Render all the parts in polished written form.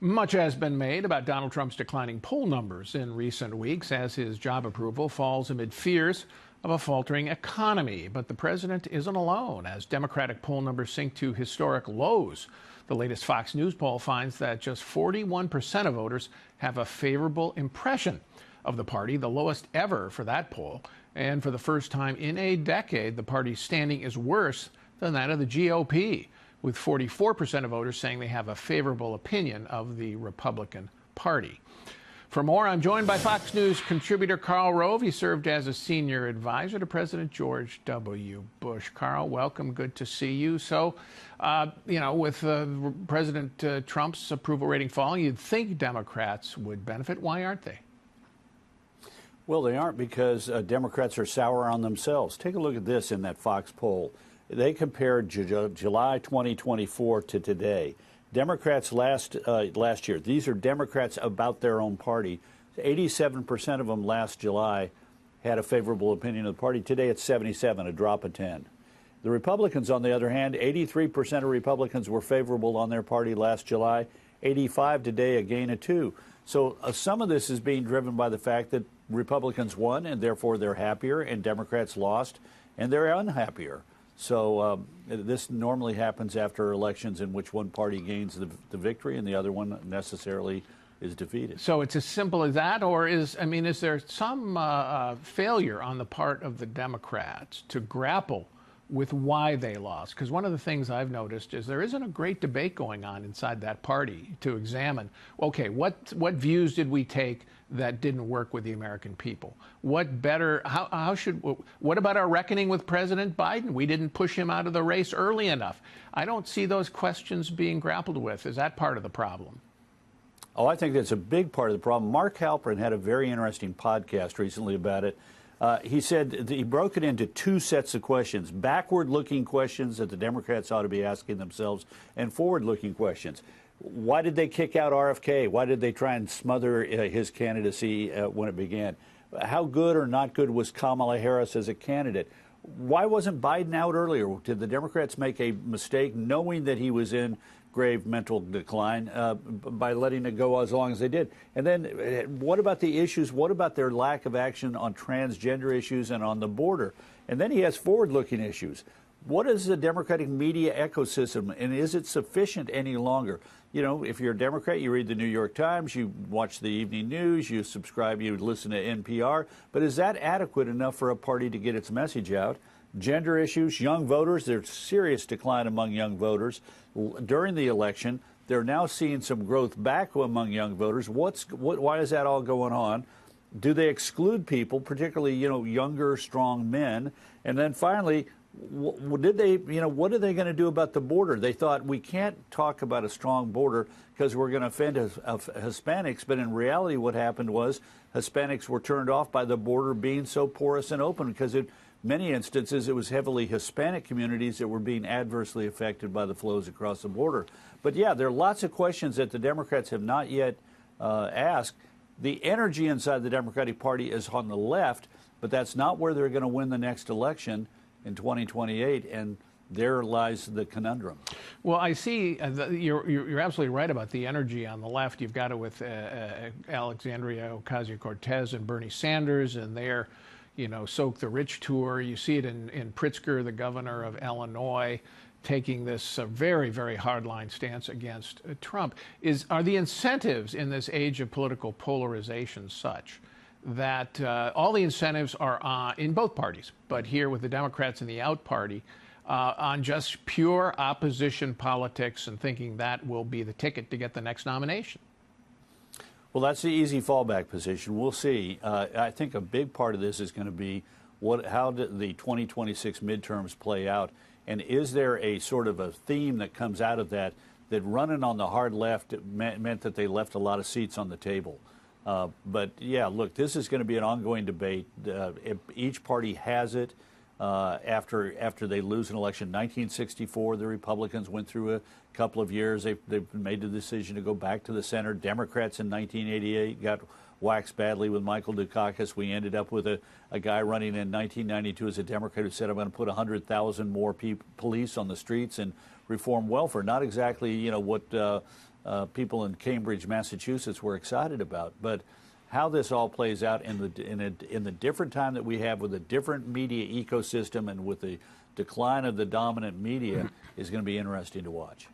Much has been made about Donald Trump's declining poll numbers in recent weeks as his job approval falls amid fears of a faltering economy. But the president isn't alone as Democratic poll numbers sink to historic lows. The latest Fox News poll finds that just 41% of voters have a favorable impression of the party, the lowest ever for that poll. And for the first time in a decade, the party's standing is worse than that of the GOP, with 44% of voters saying they have a favorable opinion of the Republican Party. For more, I'm joined by Fox News contributor Karl Rove. He served as a senior advisor to President George W. Bush. Karl, welcome. Good to see you. So, with President Trump's approval rating falling, you'd think Democrats would benefit. Why aren't they? Well, they aren't because Democrats are sour on themselves. Take a look at this in that Fox poll. They compared July 2024 to today. Democrats last year, these are Democrats about their own party. 87% of them last July had a favorable opinion of the party. Today it's 77, a drop of 10. The Republicans, on the other hand, 83% of Republicans were favorable on their party last July. 85 today, a gain of 2. So some of this is being driven by the fact that Republicans won and therefore they're happier, and Democrats lost and they're unhappier. So this normally happens after elections in which one party gains the victory and the other one necessarily is defeated. So it's as simple as that, or is there some failure on the part of the Democrats to grapple with why they lost? Because one of the things I've noticed is there isn't a great debate going on inside that party to examine, okay, what views did we take that didn't work with the American people? What about our reckoning with President Biden? We didn't push him out of the race early enough. I don't see those questions being grappled with. Is that part of the problem? Oh, I think that's a big part of the problem. Mark Halperin had a very interesting podcast recently about it. He said he broke it into two sets of questions: backward-looking questions that the Democrats ought to be asking themselves, and forward-looking questions. Why did they kick out RFK? Why did they try and smother his candidacy when it began? How good or not good was Kamala Harris as a candidate? Why wasn't Biden out earlier? Did the Democrats make a mistake knowing that he was in grave mental decline by letting it go as long as they did? And then what about the issues? What about their lack of action on transgender issues and on the border? And then he has forward-looking issues. What is the Democratic media ecosystem, and is it sufficient any longer? You know, if you're a Democrat, you read the New York Times, you watch the evening news, you subscribe, you listen to NPR. But is that adequate enough for a party to get its message out? Gender issues, young voters, there's serious decline among young voters during the election. They're now seeing some growth back among young voters. Why is that all going on? Do they exclude people, particularly, younger, strong men? And then finally, what are they going to do about the border? They thought we can't talk about a strong border because we're going to offend Hispanics. But in reality, what happened was Hispanics were turned off by the border being so porous and open because in many instances it was heavily Hispanic communities that were being adversely affected by the flows across the border. But yeah, there are lots of questions that the Democrats have not yet asked. The energy inside the Democratic Party is on the left, but that's not where they're going to win the next election in 2028, and there lies the conundrum. Well, I see you're absolutely right about the energy on the left. You've got it with Alexandria Ocasio-Cortez and Bernie Sanders, and their, Soak the Rich tour. You see it in Pritzker, the governor of Illinois, taking this very, very hardline stance against Trump. Are the incentives in this age of political polarization such that all the incentives are in both parties, but here with the Democrats and the out party, on just pure opposition politics and thinking that will be the ticket to get the next nomination? Well, that's the easy fallback position. We'll see. I think a big part of this is going to be how do the 2026 midterms play out, and is there a sort of a theme that comes out of that running on the hard left meant that they left a lot of seats on the table. But yeah, look, this is going to be an ongoing debate. Each party has it after they lose an election. 1964, the Republicans went through a couple of years. They've made the decision to go back to the center. Democrats in 1988 got waxed badly with Michael Dukakis. We ended up with a guy running in 1992 as a Democrat who said, I'm going to put 100,000 more police on the streets and reform welfare. Not exactly, what people in Cambridge, Massachusetts were excited about. But how this all plays out in the different time that we have with a different media ecosystem and with the decline of the dominant media is going to be interesting to watch.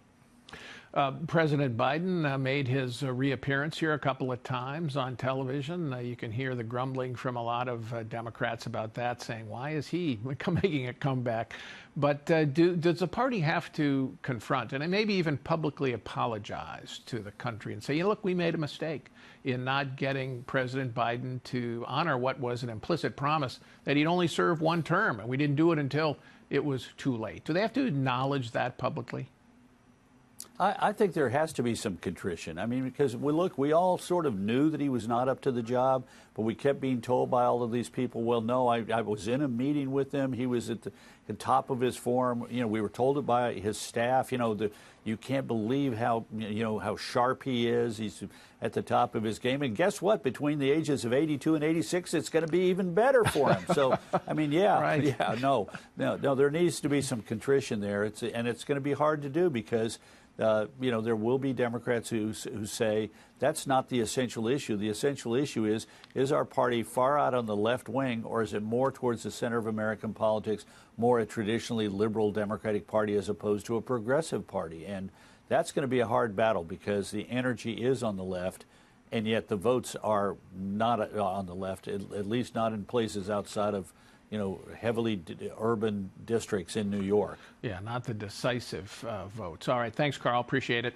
President Biden made his reappearance here a couple of times on television. You can hear the grumbling from a lot of Democrats about that, saying, why is he making a comeback? But does the party have to confront and maybe even publicly apologize to the country and say, you know, look, we made a mistake in not getting President Biden to honor what was an implicit promise that he'd only serve one term, and we didn't do it until it was too late. Do they have to acknowledge that publicly? I think there has to be some contrition. I mean, because we all sort of knew that he was not up to the job, but we kept being told by all of these people, well, no, I was in a meeting with him. He was at the top of his form. You know, we were told it by his staff. You know, you can't believe how sharp he is. He's at the top of his game. And guess what? Between the ages of 82 and 86, it's going to be even better for him. So, I mean, no, there needs to be some contrition there. It's going to be hard to do because there will be Democrats who say that's not the essential issue. The essential issue is our party far out on the left wing, or is it more towards the center of American politics, more a traditionally liberal Democratic Party as opposed to a progressive party? And that's going to be a hard battle because the energy is on the left, and yet the votes are not on the left, at least not in places outside of heavily urban districts in New York. Yeah, not the decisive votes. All right. Thanks, Karl. Appreciate it.